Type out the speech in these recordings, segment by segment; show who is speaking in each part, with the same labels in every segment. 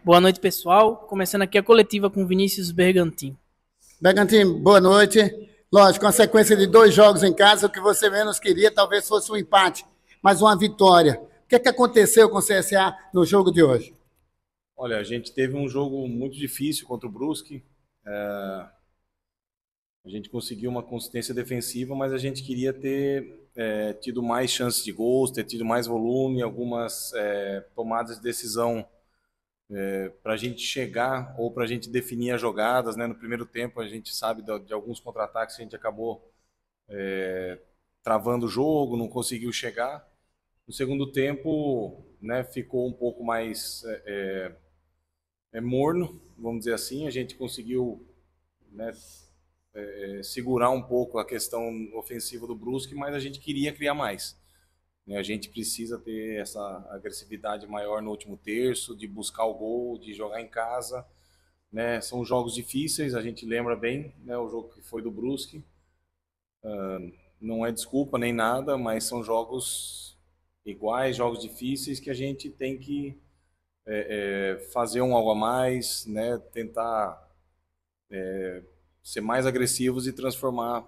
Speaker 1: Boa noite, pessoal. Começando aqui a coletiva com Vinícius Bergantin.
Speaker 2: Bergantin, boa noite. Lógico, com a sequência de 2 jogos em casa, o que você menos queria talvez fosse um empate, mas uma vitória. O que aconteceu com o CSA no jogo de hoje?
Speaker 3: Olha, a gente teve um jogo muito difícil contra o Brusque. A gente conseguiu uma consistência defensiva, mas a gente queria ter tido mais chances de gols, ter tido mais volume, algumas tomadas de decisão para a gente chegar ou para a gente definir as jogadas, né? No primeiro tempo a gente sabe de alguns contra-ataques que a gente acabou travando o jogo, não conseguiu chegar. No segundo tempo, né, ficou um pouco mais morno, vamos dizer assim. A gente conseguiu, né, segurar um pouco a questão ofensiva do Brusque, mas a gente queria criar mais. A gente precisa ter essa agressividade maior no último terço, de buscar o gol, de jogar em casa, né? São jogos difíceis, a gente lembra bem, né, o jogo que foi do Brusque. Não é desculpa nem nada, mas são jogos iguais, jogos difíceis que a gente tem que fazer um algo a mais, né? Tentar ser mais agressivos e transformar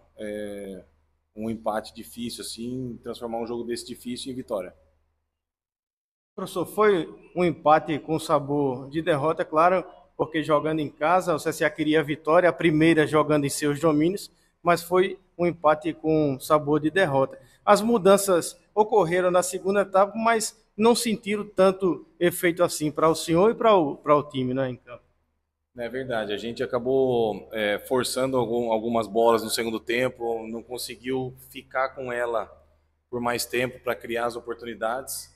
Speaker 3: um empate difícil, assim, transformar um jogo desse difícil em vitória.
Speaker 4: Professor, foi um empate com sabor de derrota, claro, porque jogando em casa, o CSA queria a vitória, a primeira jogando em seus domínios, mas foi um empate com sabor de derrota. As mudanças ocorreram na segunda etapa, mas não sentiram tanto efeito assim para o senhor e para o time, né, em campo.
Speaker 3: É verdade, a gente acabou forçando algumas bolas no segundo tempo, não conseguiu ficar com ela por mais tempo para criar as oportunidades,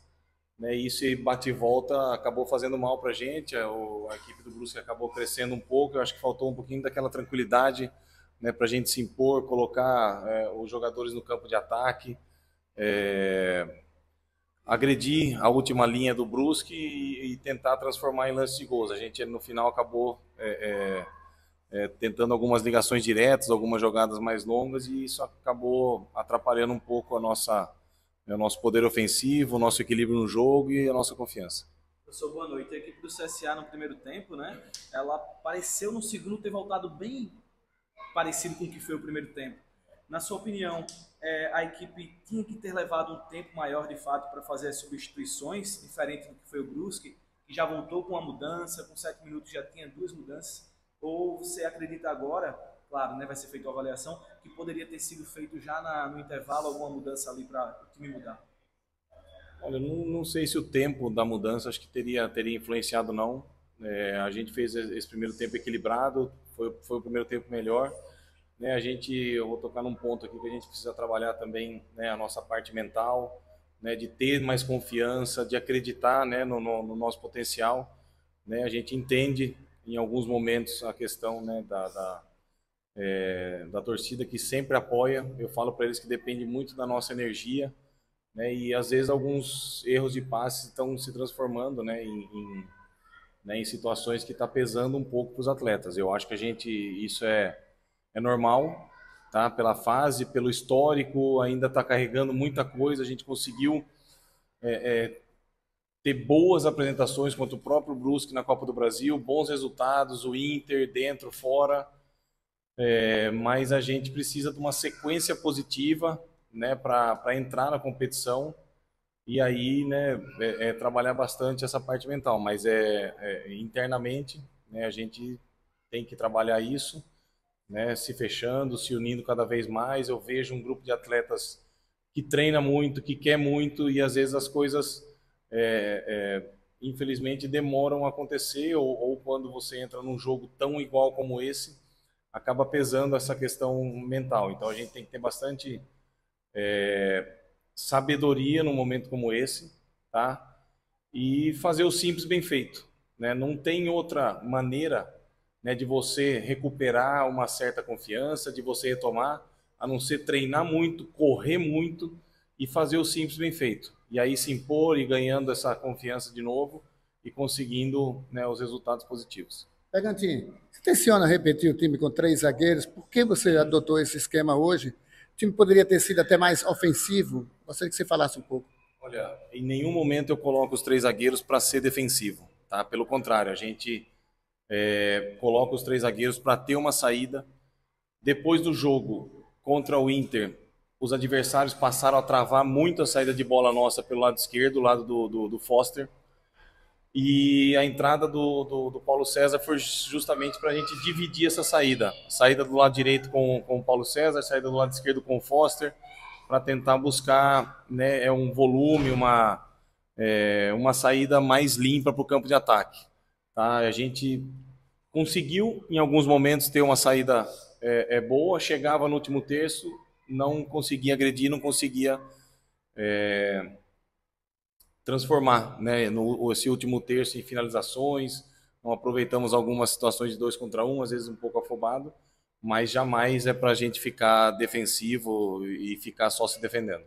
Speaker 3: né? Isso bate e volta acabou fazendo mal para a gente, a equipe do Brusque acabou crescendo um pouco, eu acho que faltou um pouquinho daquela tranquilidade, né, para a gente se impor, colocar os jogadores no campo de ataque, agredir a última linha do Brusque e tentar transformar em lance de gols. A gente no final acabou tentando algumas ligações diretas, algumas jogadas mais longas, e isso acabou atrapalhando um pouco o nosso poder ofensivo, o nosso equilíbrio no jogo e a nossa confiança.
Speaker 5: Professor, boa noite. A equipe do CSA no primeiro tempo, né? Ela pareceu no segundo ter voltado bem parecido com o que foi o primeiro tempo. Na sua opinião, a equipe tinha que ter levado um tempo maior, de fato, para fazer as substituições, diferente do que foi o Brusque, que já voltou com uma mudança, com 7 minutos já tinha 2 mudanças? Ou você acredita agora, claro, né, vai ser feita a avaliação, que poderia ter sido feito já no intervalo alguma mudança ali para o time mudar?
Speaker 3: Olha, não sei se o tempo da mudança acho que teria influenciado, não. A gente fez esse primeiro tempo equilibrado, foi o primeiro tempo melhor. Né, eu vou tocar num ponto aqui que a gente precisa trabalhar também, né, a nossa parte mental, né, de ter mais confiança, de acreditar, né, no nosso potencial. Né, a gente entende em alguns momentos a questão, né, da torcida que sempre apoia. Eu falo para eles que depende muito da nossa energia, né, e às vezes alguns erros de passe estão se transformando, né, em situações que está pesando um pouco para os atletas. Eu acho que isso é normal, tá? Pela fase, pelo histórico, ainda está carregando muita coisa. A gente conseguiu ter boas apresentações contra o próprio Brusque na Copa do Brasil, bons resultados, o Inter dentro, fora, mas a gente precisa de uma sequência positiva, né, para entrar na competição e aí, né, trabalhar bastante essa parte mental, mas internamente, né, a gente tem que trabalhar isso, né, se fechando, se unindo cada vez mais. Eu vejo um grupo de atletas que treina muito, que quer muito, e às vezes as coisas, infelizmente, demoram a acontecer, ou quando você entra num jogo tão igual como esse, acaba pesando essa questão mental. Então a gente tem que ter bastante sabedoria num momento como esse, tá? E fazer o simples bem feito, né? Não tem outra maneira, né, de você recuperar uma certa confiança, de você retomar, a não ser treinar muito, correr muito e fazer o simples bem feito. E aí se impor e ganhando essa confiança de novo e conseguindo, né, os resultados positivos.
Speaker 2: Bergantin, você intenciona repetir o time com 3 zagueiros? Por que você adotou esse esquema hoje? O time poderia ter sido até mais ofensivo? Gostaria que você falasse um pouco.
Speaker 3: Olha, em nenhum momento eu coloco os 3 zagueiros para ser defensivo. tá? Pelo contrário, a gente coloca os 3 zagueiros para ter uma saída. Depois do jogo contra o Inter, os adversários passaram a travar muito a saída de bola nossa pelo lado esquerdo, do lado do Foster. E a entrada do Paulo César foi justamente para a gente dividir essa saída. Saída do lado direito com o Paulo César, saída do lado esquerdo com o Foster, para tentar buscar, né, um volume, uma saída mais limpa para o campo de ataque. Tá? A gente conseguiu, em alguns momentos, ter uma saída boa, chegava no último terço, não conseguia agredir, não conseguia transformar, né, esse último terço em finalizações. Não aproveitamos algumas situações de 2 contra 1, às vezes um pouco afobado, mas jamais é para a gente ficar defensivo e ficar só se defendendo.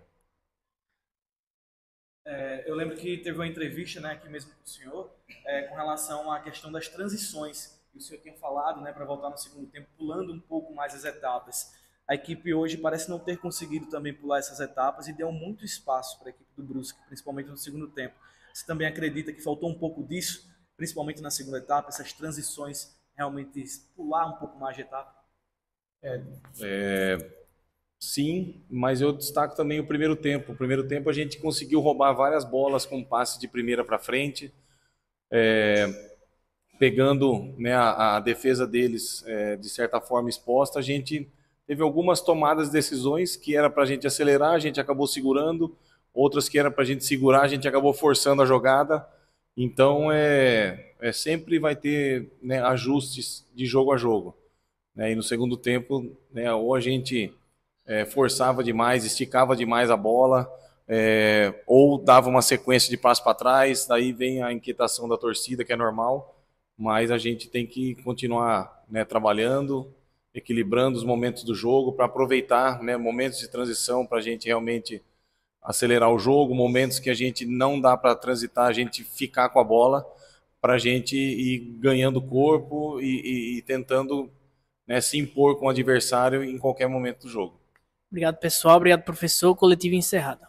Speaker 5: Eu lembro que teve uma entrevista, né, aqui mesmo com o senhor, com relação à questão das transições, que o senhor tinha falado, né, para voltar no segundo tempo, pulando um pouco mais as etapas. A equipe hoje parece não ter conseguido também pular essas etapas e deu muito espaço para a equipe do Brusque, principalmente no segundo tempo. Você também acredita que faltou um pouco disso, principalmente na segunda etapa, essas transições, realmente pular um pouco mais de etapa?
Speaker 3: Sim, mas eu destaco também o primeiro tempo. O primeiro tempo a gente conseguiu roubar várias bolas com passe de primeira para frente, pegando, né, a defesa deles de certa forma exposta. A gente teve algumas tomadas de decisões que era para a gente acelerar, a gente acabou segurando, outras que era para a gente segurar, a gente acabou forçando a jogada. Então sempre vai ter, né, ajustes de jogo a jogo, né? E no segundo tempo, né, ou a gente forçava demais, esticava demais a bola, ou dava uma sequência de passo para trás, daí vem a inquietação da torcida, que é normal, mas a gente tem que continuar, né, trabalhando, equilibrando os momentos do jogo para aproveitar, né, momentos de transição para a gente realmente acelerar o jogo, momentos que a gente não dá para transitar, a gente ficar com a bola para a gente ir ganhando corpo e tentando, né, se impor com o adversário em qualquer momento do jogo.
Speaker 1: Obrigado, pessoal. Obrigado, professor. Coletivo encerrado.